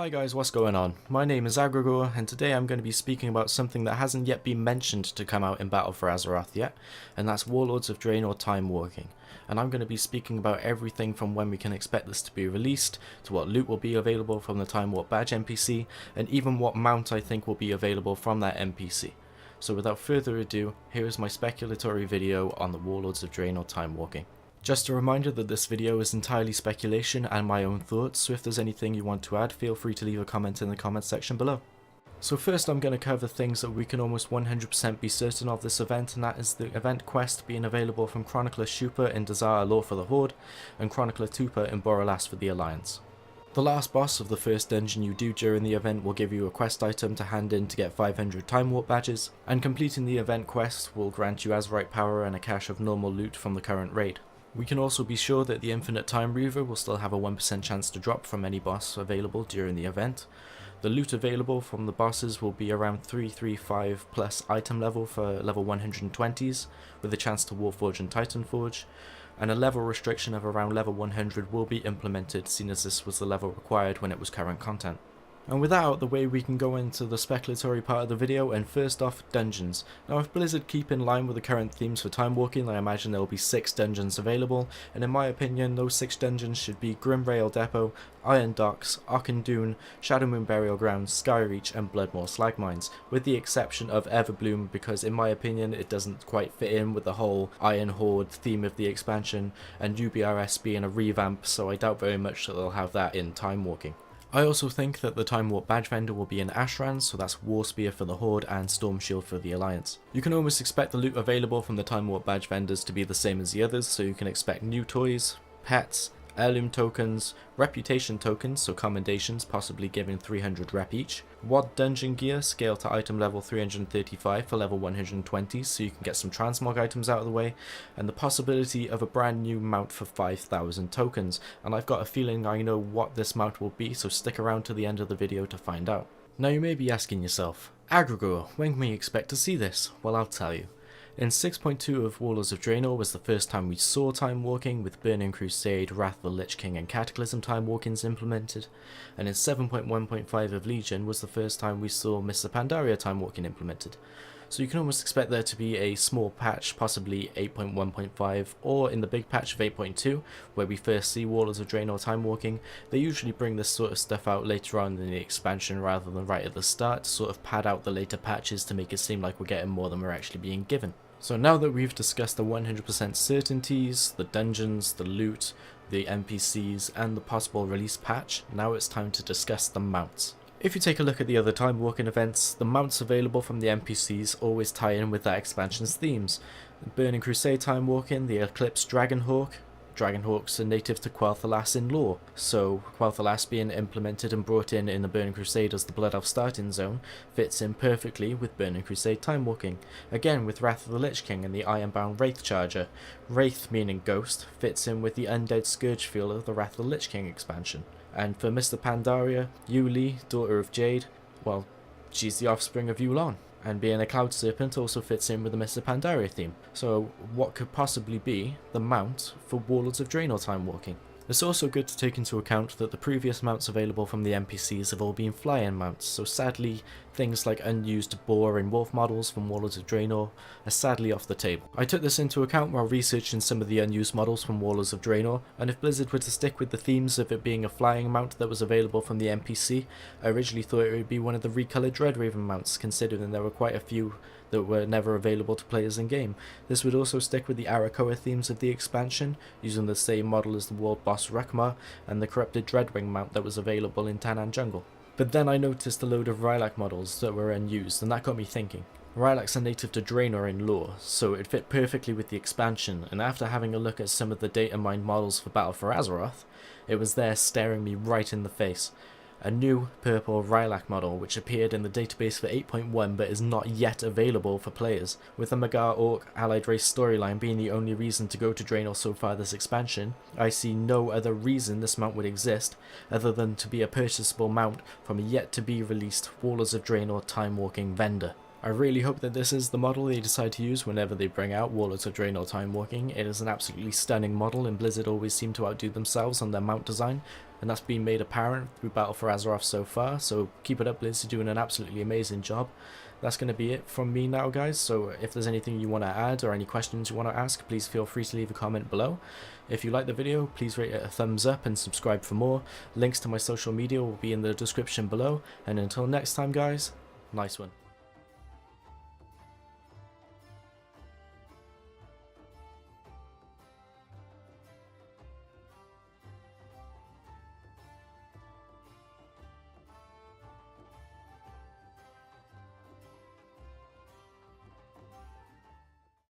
Hi guys, what's going on? My name is Agrigor, and today I'm going to be speaking about something that hasn't yet been mentioned to come out in Battle for Azeroth yet, and that's Warlords of Draenor Timewalking. And I'm going to be speaking about everything from when we can expect this to be released, to what loot will be available from the Time Warp Badge NPC, and even what mount I think will be available from that NPC. So without further ado, here is my speculatory video on the Warlords of Draenor Timewalking. Just a reminder that this video is entirely speculation and my own thoughts, so if there's anything you want to add, feel free to leave a comment in the comments section below. So first I'm going to cover things that we can almost 100% be certain of this event, and that is the event quest being available from Chronicler Shupa in Desire Lore for the Horde, and Chronicler Tupa in Borelas for the Alliance. The last boss of the first dungeon you do during the event will give you a quest item to hand in to get 500 Time Warp badges, and completing the event quest will grant you Azeroth power and a cache of normal loot from the current raid. We can also be sure that the Infinite Time Reaver will still have a 1% chance to drop from any boss available during the event. The loot available from the bosses will be around 335 plus item level for level 120s, with a chance to Warforge and Titanforge, and a level restriction of around level 100 will be implemented, seeing as this was the level required when it was current content. And with that out the way, we can go into the speculatory part of the video, and first off, dungeons. Now if Blizzard keep in line with the current themes for time walking, I imagine there will be 6 dungeons available, and in my opinion those 6 dungeons should be Grimrail Depot, Iron Docks, Archendoon, Shadowmoon Burial Grounds, Skyreach and Bloodmoor Slag Mines, with the exception of Everbloom, because in my opinion it doesn't quite fit in with the whole Iron Horde theme of the expansion, and UBRS being a revamp, so I doubt very much that they'll have that in time walking. I also think that the Time Warp Badge vendor will be in Ashran, so that's Warspear for the Horde and Storm Shield for the Alliance. You can almost expect the loot available from the Time Warp Badge vendors to be the same as the others, so you can expect new toys, pets, heirloom tokens, reputation tokens, so commendations possibly giving 300 rep each, WoD dungeon gear scale to item level 335 for level 120, so you can get some transmog items out of the way, and the possibility of a brand new mount for 5,000 tokens, and I've got a feeling I know what this mount will be, so stick around to the end of the video to find out. Now you may be asking yourself, Agrigor, when can we expect to see this? Well, I'll tell you. In 6.2 of Warlords of Draenor was the first time we saw time walking, with Burning Crusade, Wrath of the Lich King and Cataclysm time walkings implemented, and in 7.1.5 of Legion was the first time we saw Mr. Pandaria time walking implemented. So you can almost expect there to be a small patch, possibly 8.1.5, or in the big patch of 8.2, where we first see Warlords of Draenor time walking. They usually bring this sort of stuff out later on in the expansion rather than right at the start, to sort of pad out the later patches to make it seem like we're getting more than we're actually being given. So now that we've discussed the 100% certainties, the dungeons, the loot, the NPCs, and the possible release patch, now it's time to discuss the mounts. If you take a look at the other time walking events, the mounts available from the NPCs always tie in with that expansion's themes. Burning Crusade time walking, the Eclipse Dragonhawk. Dragonhawks are native to Quel'Thalas in lore, so Quel'Thalas being implemented and brought in the Burning Crusade as the Blood Elf starting zone fits in perfectly with Burning Crusade time walking. Again with Wrath of the Lich King and the Ironbound Wraith Charger. Wraith meaning ghost fits in with the Undead Scourge feel of the Wrath of the Lich King expansion. And for Mr. Pandaria, Yuli, Daughter of Jade, well, she's the offspring of Yulon, and being a Cloud Serpent also fits in with the Mr. Pandaria theme. So what could possibly be the mount for Warlords of Draenor time walking? It's also good to take into account that the previous mounts available from the NPCs have all been fly-in mounts, so sadly things like unused boar and wolf models from Warlords of Draenor are sadly off the table. I took this into account while researching some of the unused models from Warlords of Draenor, and if Blizzard were to stick with the themes of it being a flying mount that was available from the NPC, I originally thought it would be one of the recolored Dreadraven mounts, considering there were quite a few that were never available to players in game. This would also stick with the Arakoa themes of the expansion, using the same model as the world boss Rukmar and the corrupted Dreadwing mount that was available in Tanaan Jungle. But then I noticed a load of Rylak models that were unused, and that got me thinking. Rylaks are native to Draenor in lore, so it fit perfectly with the expansion, and after having a look at some of the data mined models for Battle for Azeroth, it was there staring me right in the face. A new purple Rylak model which appeared in the database for 8.1 but is not yet available for players. With the Magar Orc Allied Race storyline being the only reason to go to Draenor so far this expansion, I see no other reason this mount would exist other than to be a purchasable mount from a yet to be released Warlords of Draenor time walking vendor. I really hope that this is the model they decide to use whenever they bring out Warlords of Draenor Timewalking. It is an absolutely stunning model, and Blizzard always seem to outdo themselves on their mount design, and that's been made apparent through Battle for Azeroth so far, so keep it up Blizzard, doing an absolutely amazing job. That's going to be it from me now, guys, so if there's anything you want to add or any questions you want to ask, please feel free to leave a comment below. If you like the video, please rate it a thumbs up and subscribe for more. Links to my social media will be in the description below, and until next time guys, nice one.